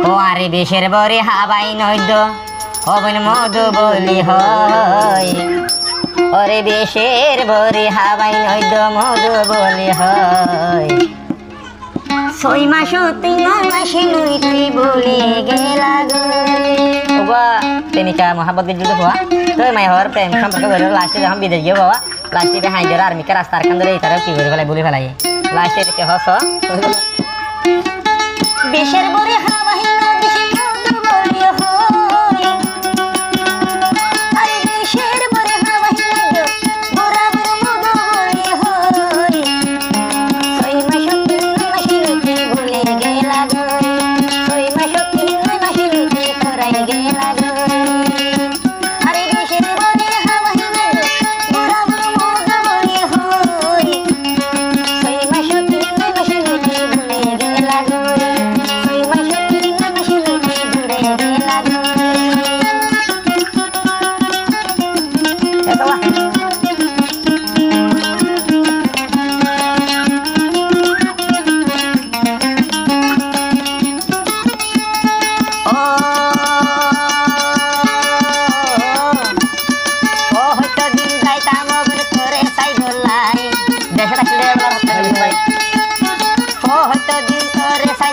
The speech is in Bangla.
ও আরে বেশের বরে হাবাই নৈদ্য হবন মধু বলি হয় ওরে বেশের বরে হাবাই নৈদ্য মধু বলি হয় 6 মাস 3 মাসে নইতে বলে গেলা গো ওবা প্রেমিকা মহাব্বত বিদ্যুৎ হওয়া তো মাই হওয়ার প্রেম সম্পর্ক হলো লাস্টে যখন বিদেশ গিয়ে বাবা লাস্টে হাইজার আর্মিকে রাস্তার কান ধরে তারা কি করে ফেলাই বলে ফেলাই লাস্টে থেকে হস বেশের বরে হাবাই নদী মধু বলি হয় আরে বেশের বরে হাবাই নদী বরাবর মধু বলি হয় 6 মাস 3 মাসে নইতে বলে গেলা গো 6 মাস 3 মাসে নইতে তোরাই গেলা গো আরে বেশের বরে হাবাই নদী বরাবর মধু বলি হয় 6 মাস 3 মাসে নইতে বলে গেলা গো 6 মাস 3 মাসে নইতে ঘুরে গেলা গো এতলা ও হয়তো দিন যাইতাম অবর করে চাই গোলাই দেশে থাকলে ও হয়তো দিন করে চাই